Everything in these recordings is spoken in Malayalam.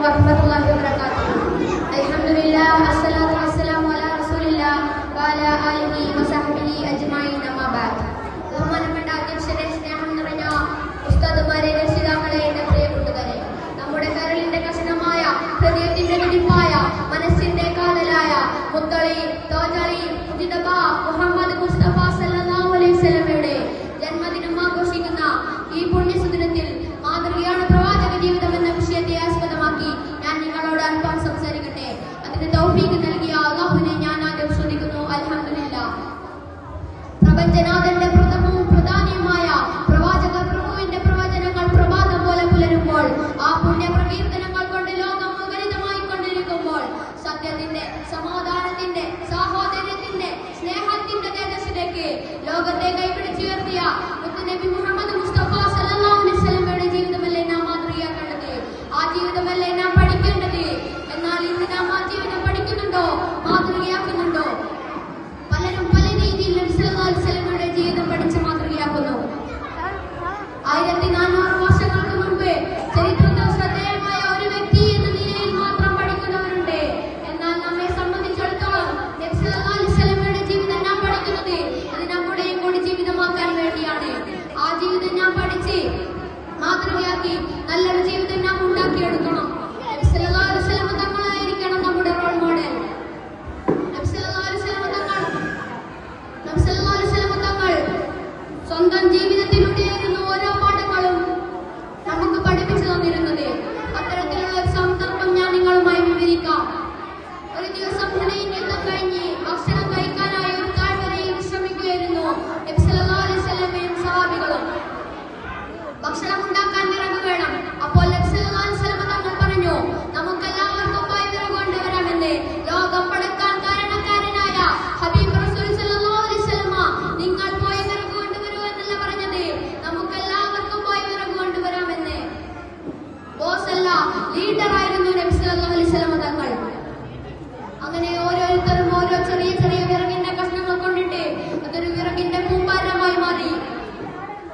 warahmatullahi wabarakatuh. Alhamdulillah, assalatu wassalamu ala rasulillah wa ala alihi wa sahbihi ajma'in, amma ba'd. ബഹുമാനപ്പെട്ട അധ്യക്ഷരെ, സ്നേഹം നിറഞ്ഞ ഉസ്താദുമാരെ, രക്ഷിതാക്കളെ, എന്റെ പ്രിയ കൂട്ടുകാരെ, നമ്മുടെ കരളിന്റെ കഷണമായ, ഹൃദയത്തിന്റെ തുടിപ്പായ, മനസ്സിന്റെ കാതലായ മുത്തളി തോജളി മുജിതബ മുഹമ്മദ് മുസ്തഫ സല്ലല്ലാഹു അലൈഹി വസല്ലമയുടെ ജന്മദിനം ആഘോഷിക്കുന്ന ഈ പുണ്യസുദിനത്തിൽ മാതൃകയാണ് പ്രവാചക ജീവിതം എന്ന വിഷയത്തെ ആസ്പദമാക്കി ഞാൻ നിങ്ങളോട് അല്പം സംസാരിക്കട്ടെ. അതിന് തൗഫീഖ് നൽകിയ അല്ലാഹുവിനെ ഞാൻ ആദ്യം സ്തുതിക്കുന്നു. അൽഹംദുലില്ലാഹ്. പ്രപഞ്ചനാഥന്റെ പ്രഥമവും പ്രധാനിയുമായ പ്രവാചക പ്രഭുവിന്റെ പ്രവചനങ്ങൾ പ്രഭാതം പോലെ പുലരുമ്പോൾ, ആ പുണ്യ പ്രകീർത്തനങ്ങൾ കൊണ്ട് ലോകം മുഖരിതമായി കൊണ്ടിരിക്കുമ്പോൾ, സത്യത്തിന്റെ, സമാധാനത്തിന്റെ, സാഹോദര്യത്തിന്റെ, സ്നേഹത്തിന്റെ തേജസ്സിലേക്ക് ലോകത്തെ കൈപിടിച്ചുയർത്തിയ മുത്തുനബി മുഹമ്മദ് മുസ്തഫ സല്ലല്ലാഹു അലൈഹി വസല്ലമയുടെ ജീവിതമല്ലേ നാം മാതൃകയാക്കേണ്ടത്? ആ ജീവിതമല്ലേ നാം പഠിക്കേണ്ടത്? എന്നാൽ ഇന്ന് നാം ആ ജീവിതം പഠിക്കുന്നുണ്ടോ, മാതൃകയാക്കുന്നുണ്ടോ? പലരും പല രീതിയിൽ നബി സല്ലല്ലാഹു അലൈഹി വസല്ലമയുടെ ജീവിതം പഠിച്ച് മാതൃകയാക്കുന്നു. 1400 വർഷങ്ങൾക്ക് മുൻപ് ചരിത്രത്തിൽ ശ്രദ്ധേയമായ ഒരു വ്യക്തി എന്ന നിലയിൽ മാത്രം പഠിക്കുന്നവരുണ്ട്. എന്നാൽ നമ്മെ സംബന്ധിച്ചിടത്തോളം നബി സല്ലല്ലാഹു അലൈഹി വസല്ലമയുടെ ജീവിതം നാം പഠിക്കുന്നത് അത് നമ്മുടെയും കൂടി ജീവിതമാക്കാൻ വേണ്ടിയാണ്. ആ ജീവിതം നാം പഠിച്ച് മാതൃകയാക്കി നല്ലൊരു ജീവിതം നാം ഉണ്ടാക്കിയെടുക്കണം. നബി സല്ലല്ലാഹു അലൈഹി വസല്ലമ തങ്ങളായിരിക്കണം നമ്മുടെ റോൾ മോഡൽ. നബി സല്ലല്ലാഹു അലൈഹി വസല്ലമ തങ്ങൾ സ്വന്തം ജീവിതത്തിലൂടെയായിരുന്നു ഓരോ പാഠങ്ങളും നമുക്ക് പഠിപ്പിച്ചു തന്നിരുന്നത്. അത്തരത്തിലുള്ള ഒരു സന്ദർഭം ഞാൻ നിങ്ങളുമായി വിവരിക്കാം. ഒരു ദിവസം ഹുനൈൻ യുദ്ധം കഴിഞ്ഞ് ഭക്ഷണം കഴിക്കാനായി ഒരു താഴ്വരയിൽ വിശ്രമിക്കുകയായിരുന്നു നബി സല്ലല്ലാഹു അലൈഹി വസല്ലമയും സഹാബികളും. ഭക്ഷണം ഉണ്ടാക്കാൻ വിറക് വേണം. അപ്പോൾ നബി സല്ലല്ലാഹു അലൈഹി വസല്ലമ തങ്ങൾ പറഞ്ഞു, നമുക്കെല്ലാവർക്കും പോയി വിറക് കൊണ്ടുവരാമെന്ന്. ലോകം പടക്കാൻ കാരണക്കാരനായ ഹബീബ് റസൂൽ സല്ലല്ലാഹു അലൈഹി വസല്ലമ, നിങ്ങൾ പോയി വിറക് കൊണ്ടുവരൂ എന്നല്ല പറഞ്ഞത്, നമുക്കെല്ലാവർക്കും പോയി വിറക് കൊണ്ടുവരാമെന്ന്. ബോസല്ല, ലീഡറായിരുന്നു നബി സല്ലല്ലാഹു അലൈഹി വസല്ലമ തങ്ങൾ. അങ്ങനെ ഓരോരുത്തരും ഓരോ ചെറിയ ചെറിയ വിറകിന്റെ കഷ്ണങ്ങൾ കൊണ്ടിട്ട് അതൊരു വിറകിന്റെ കൂമ്പാരമായി മാറി.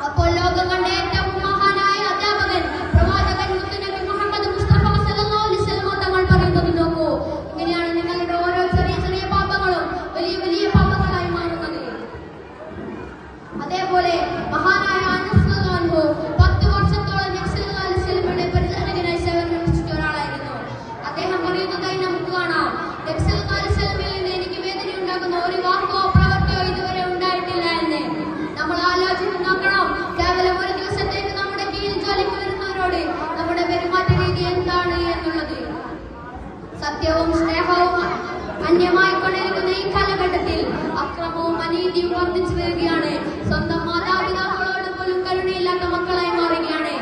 അപ്പോൾ ലോകം കണ്ട ഏറ്റവും മഹാനായ അധ്യാപകൻ, പ്രവാചകൻ മുത്തുനബി മുഹമ്മദ് മുസ്തഫ സല്ലല്ലാഹു അലൈഹി വസല്ലമ തങ്ങൾ പറയുന്നത് നോക്കൂ. ഇങ്ങനെയാണ് നിങ്ങളുടെ ഓരോ ചെറിയ ചെറിയ പാപങ്ങളും വലിയ വലിയ പാപങ്ങളായി മാറുന്നത്. അതേപോലെ മഹാനായ അനസ് റളിയല്ലാഹു അൻഹു 10 വർഷത്തോളം നബി സല്ലല്ലാഹു അലൈഹി വസല്ലമയുടെ പരിചാരകനായി സേവനമനുഷ്ഠിച്ച ഒരാളായിരുന്നു. അദ്ദേഹം പറയുന്നതായി നമുക്ക് കാണാം, നബി സല്ലല്ലാഹു അലൈഹി വസല്ലമയിൽ നിന്ന് എനിക്ക് വേദന ഉണ്ടാക്കുന്ന ഒരു വാക്കോ പ്രവൃത്തിയോ ഇതുവരെ ഉണ്ടായിട്ടില്ല എന്ന്. നമ്മൾ ആലോചിച്ച് നോക്കണം, കേവലം ഒരു ദിവസത്തേക്ക് നമ്മുടെ കീഴിൽ ജോലിക്ക് വരുന്നവരോട് നമ്മുടെ പെരുമാറ്റ രീതി എന്താണ് എന്നുള്ളത്. സത്യവും സ്നേഹവും അന്യമായി കൊണ്ടിരിക്കുന്ന ഈ കാലഘട്ടത്തിൽ അക്രമവും അനീതിയും വർദ്ധിച്ചു വരികയാണ്. സ്വന്തം മാതാപിതാക്കളോട് പോലും കരുണയില്ലാത്ത മക്കളായി മാറുകയാണ്.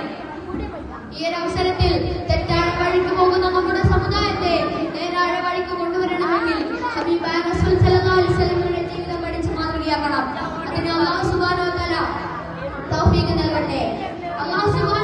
ഈ ഒരു അവസരത്തിൽ തെറ്റായ വഴിക്ക് പോകുന്ന നമ്മുടെ സമുദായത്തെ നേരായ വഴിക്ക് കൊണ്ടുവരണമെങ്കിൽ ഹബീബായ റസൂൽ സല്ലല്ലാഹു അലൈഹി വസല്ലമയുടെ ജീവിതം പഠിച്ച് മാതൃകയാക്കണം. അതിന് അല്ലാഹു സുബ്ഹാനഹു വ തആല തൗഫീഖ് നൽകട്ടെ. അല്ലാഹു സുബ്ഹാനഹു